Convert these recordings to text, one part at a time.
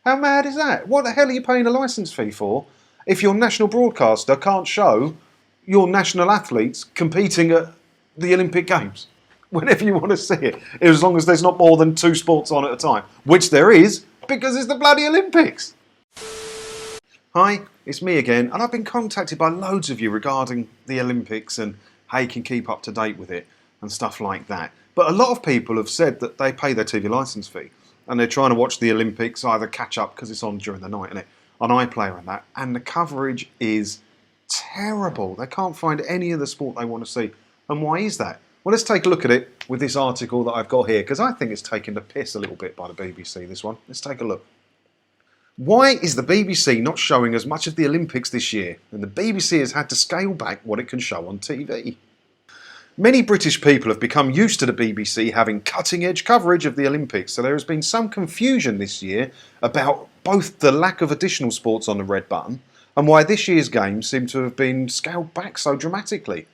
How mad is that? What the hell are you paying a licence fee for if your national broadcaster can't show your national athletes competing at the Olympic Games whenever you want to see it, as long as there's not more than 2 sports on at a time, which there is because it's the bloody Olympics. Hi, it's me again, and I've been contacted by loads of you regarding the Olympics and how you can keep up to date with it and stuff like that. But a lot of people have said that they pay their TV licence fee and they're trying to watch the Olympics, either catch up because it's on during the night, innit, on iPlayer and that, and the coverage is terrible. They can't find any of the sport they want to see. And why is that? Well, let's take a look at it with this article that I've got here, because I think it's taken the piss a little bit by the BBC, this one. Let's take a look. Why is the BBC not showing as much of the Olympics this year? And the BBC has had to scale back what it can show on TV. Many British people have become used to the BBC having cutting-edge coverage of the Olympics, so there has been some confusion this year about both the lack of additional sports on the red button and why this year's games seem to have been scaled back so dramatically.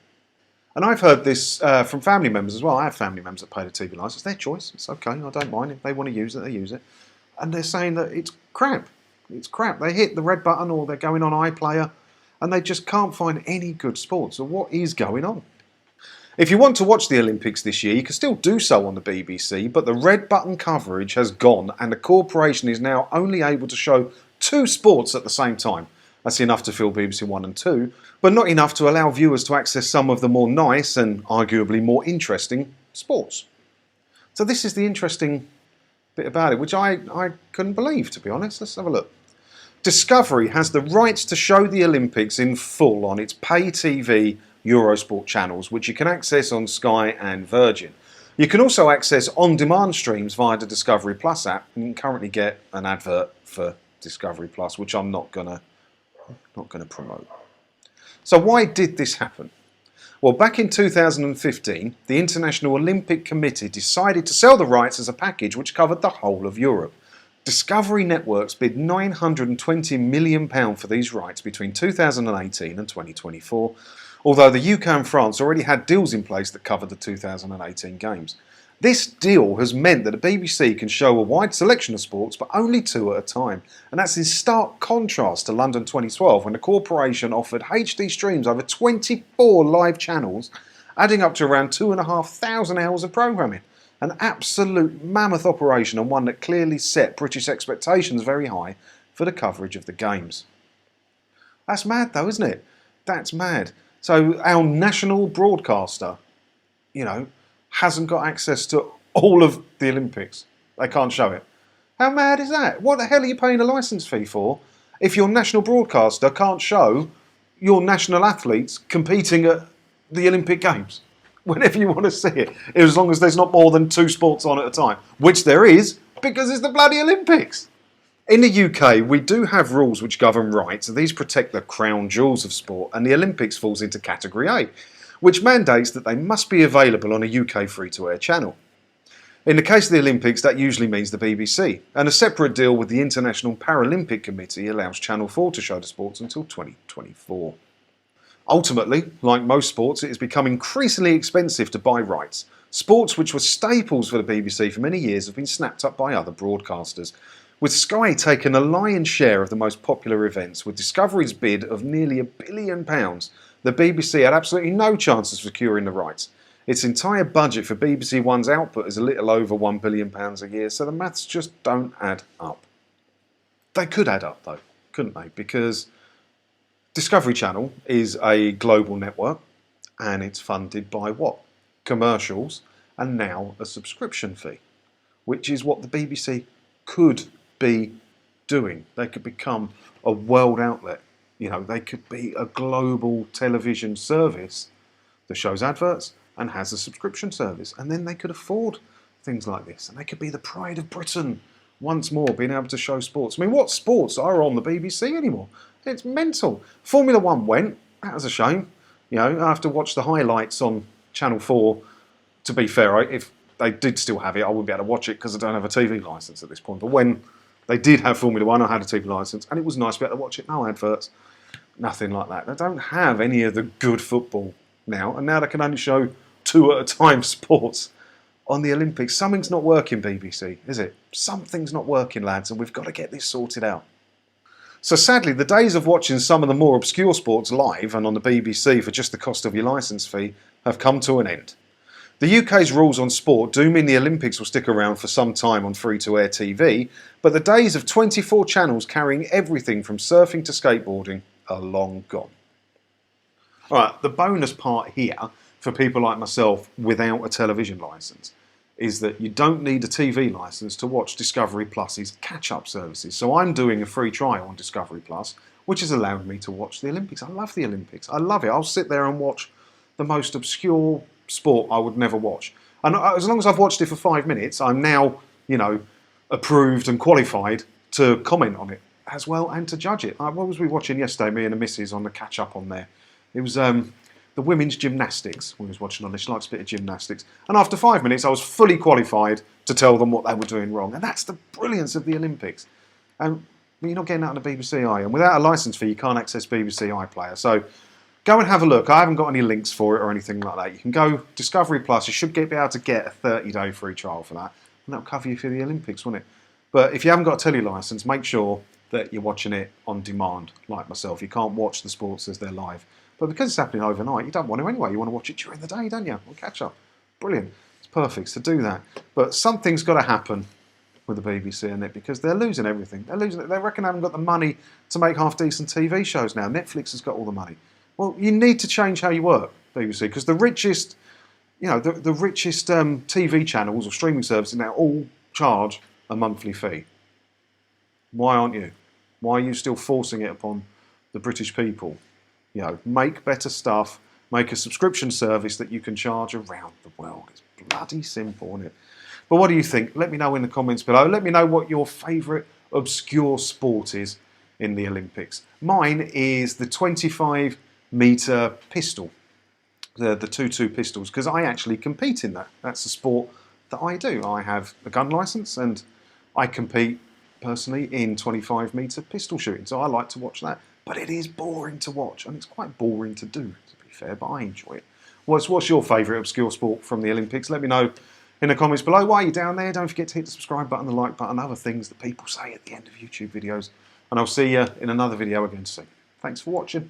And I've heard this from family members as well. I have family members that pay the TV licence. It's their choice. It's okay. I don't mind. If they want to use it, they use it. And they're saying that it's crap. It's crap. They hit the red button or they're going on iPlayer and they just can't find any good sports. So what is going on? If you want to watch the Olympics this year, you can still do so on the BBC, but the red button coverage has gone and the corporation is now only able to show 2 sports at the same time. That's enough to fill BBC 1 and 2, but not enough to allow viewers to access some of the more nice and arguably more interesting sports. So this is the interesting bit about it, which I couldn't believe, to be honest. Let's have a look. Discovery has the rights to show the Olympics in full on its pay TV Eurosport channels, which you can access on Sky and Virgin. You can also access on-demand streams via the Discovery Plus app, and you can currently get an advert for Discovery Plus, which I'm not gonna promote. So why did this happen? Well, back in 2015, the International Olympic Committee decided to sell the rights as a package which covered the whole of Europe. Discovery Networks bid £920 million for these rights between 2018 and 2024, although the UK and France already had deals in place that covered the 2018 Games. This deal has meant that the BBC can show a wide selection of sports, but only 2 at a time. And that's in stark contrast to London 2012, when the corporation offered HD streams over 24 live channels, adding up to around 2,500 hours of programming. An absolute mammoth operation, and one that clearly set British expectations very high for the coverage of the Games. That's mad though, isn't it? That's mad. So our national broadcaster, hasn't got access to all of the Olympics. They can't show it. How mad is that? What the hell are you paying a licence fee for if your national broadcaster can't show your national athletes competing at the Olympic Games whenever you want to see it, as long as there's not more than 2 sports on at a time, which there is because it's the bloody Olympics. In the UK, we do have rules which govern rights, and these protect the crown jewels of sport, and the Olympics falls into Category A, which mandates that they must be available on a UK free-to-air channel. In the case of the Olympics, that usually means the BBC, and a separate deal with the International Paralympic Committee allows Channel 4 to show the sports until 2024. Ultimately, like most sports, it has become increasingly expensive to buy rights. Sports which were staples for the BBC for many years have been snapped up by other broadcasters, with Sky taking a lion's share of the most popular events. With Discovery's bid of nearly £1 billion, the BBC had absolutely no chance of securing the rights. Its entire budget for BBC One's output is a little over £1 billion a year, so the maths just don't add up. They could add up though, couldn't they? Because Discovery Channel is a global network and it's funded by what? Commercials and now a subscription fee, which is what the BBC could be doing. They could become a world outlet. They could be a global television service that shows adverts and has a subscription service. And then they could afford things like this. And they could be the pride of Britain once more, being able to show sports. I mean, what sports are on the BBC anymore? It's mental. Formula 1 went. That was a shame. I have to watch the highlights on Channel 4. To be fair, if they did still have it, I wouldn't be able to watch it because I don't have a TV licence at this point. But when they did have Formula 1, I had a TV licence, and it was nice to be able to watch it. No adverts. Nothing like that. They don't have any of the good football now, and now they can only show 2 at a time sports on the Olympics. Something's not working, BBC, is it? Something's not working, lads, and we've got to get this sorted out. So sadly, the days of watching some of the more obscure sports live and on the BBC for just the cost of your licence fee have come to an end. The UK's rules on sport do mean the Olympics will stick around for some time on free-to-air TV, but the days of 24 channels carrying everything from surfing to skateboarding are long gone. Alright, the bonus part here for people like myself without a television licence is that you don't need a TV licence to watch Discovery Plus's catch-up services. So I'm doing a free trial on Discovery Plus, which has allowed me to watch the Olympics. I love the Olympics. I love it. I'll sit there and watch the most obscure sport I would never watch. And as long as I've watched it for 5 minutes, I'm now, approved and qualified to comment on it as well and to judge it. What was we watching yesterday, me and the missus, on the catch-up on there? It was the women's gymnastics. We was watching on this. She likes a bit of gymnastics. And after 5 minutes, I was fully qualified to tell them what they were doing wrong. And that's the brilliance of the Olympics. But you're not getting that on the BBC, are you? And without a licence fee, you can't access BBC iPlayer. So go and have a look. I haven't got any links for it or anything like that. You can go Discovery Plus. You should be able to get a 30-day free trial for that. And that'll cover you for the Olympics, won't it? But if you haven't got a telly licence, make sure that you're watching it on demand, like myself. You can't watch the sports as they're live. But because it's happening overnight, you don't want to anyway. You want to watch it during the day, don't you? On catch up. Brilliant. It's perfect to do that. But something's got to happen with the BBC and it because they're losing everything. They're losing it. They reckon they haven't got the money to make half-decent TV shows now. Netflix has got all the money. Well, you need to change how you work, BBC, because the richest, the richest TV channels or streaming services now all charge a monthly fee. Why aren't you? Why are you still forcing it upon the British people? Make better stuff, make a subscription service that you can charge around the world. It's bloody simple, isn't it? But what do you think? Let me know in the comments below. Let me know what your favourite obscure sport is in the Olympics. Mine is the 25-metre pistol, the 2-2 pistols, because I actually compete in that. That's a sport that I do. I have a gun licence and I compete personally in 25-metre pistol shooting, so I like to watch that. But it is boring to watch, and it's quite boring to do, to be fair, but I enjoy it. What's your favourite obscure sport from the Olympics? Let me know in the comments below. While you're down there, don't forget to hit the subscribe button, the like button, other things that people say at the end of YouTube videos. And I'll see you in another video again soon. Thanks for watching.